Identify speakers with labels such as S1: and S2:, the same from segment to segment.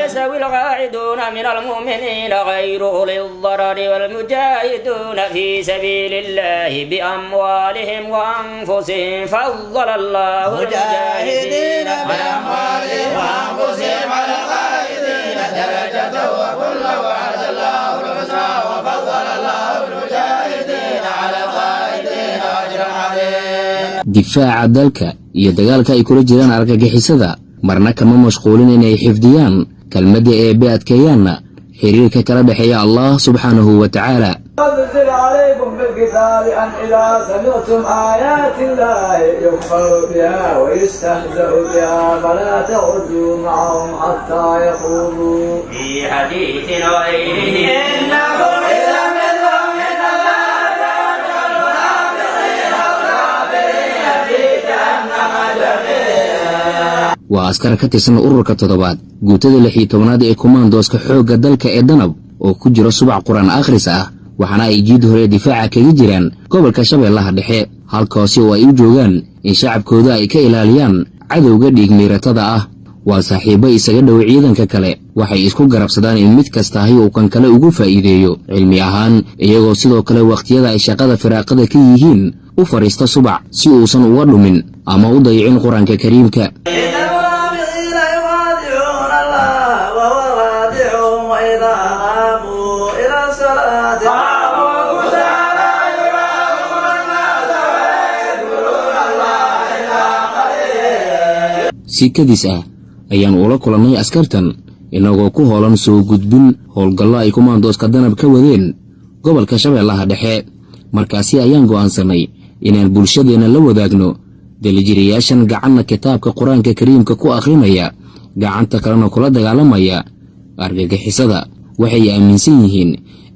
S1: يستوي القاعدون من المؤمنين غير أولي الضرر والمجاهدون في سبيل الله بأموالهم وأنفسهم فضل الله المجاهدين
S2: بأموالهم وأنفسهم على القاعدين درجة وكل وعد الله الحسنى وفضل الله المجاهدين على القاعدين أجرا عظيما.
S3: difaaca dalka iyo dagaalka ay kula jiraan argagixisada marna kama mashquulin inay xifdiyaan kelmadda eebbe adkeeyaanna xiriirka kala dhexeeya Allah subxaanahu wa tacaala.
S4: أنزل عليكم بالكتاب أن إذا سمعتم آيات الله يكفر بها ويستهزأ بها فلا تقعدوا معهم حتى يخوضوا
S1: في حديث غيره
S2: إنكم إذا مثلهم إن الله جعل المنافقين والكافرين في جهنم جميعا.
S3: waa askar ka tirsan ururka 7aad guutada 16aad ee kumaandooska xoogga dalka ee danab oo ku jira subac quraan akhris ah waxaana ay jiid hore difaaca kaga jiraan gobolka Shabeellaha Dhexe halkaasi oo ay u joogaan in shacabkooda ay ka ilaaliyaan cadowga dhiigmiiratada ah. waa saaxiibo isaga dhow ciidanka kale waxay isku garabsadaan in mid kasta uu kan kale ugu faa'iideeyo cilmi ahaan iyagoo sidoo kale waqtiyada ay shaqada firaaqada ka yihiin u fariista subac si uusan uga dhumin ama u dayicin quraanka kariimka. si kadis ah ayaan ula kulannay askartan inagoo ku hoolan soo gudbin howlgallo ay kumaandooska danab ka wadeen gobolka Shabeellaha Dhexe. markaasi ayaan go'aansanay inaan bulshadeena la wadaagno dalijiriyaashan gacanna kitaabka quraanka kariimka ku akhrinaya gacanta kalena kula dagaalamaya argagixisada. waxay aaminsan yihiin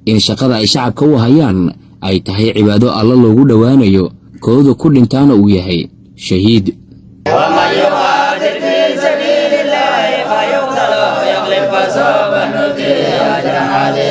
S3: in shaqada ay shacabka u hayaan ay tahay cibaado alla loogu dhowaanayo kooda ku dhintaana uu yahay shahiid.
S2: ومن يقاتل في سبيل الله فيقتل ويغلب فسوف نؤتيه أجرا عظيما.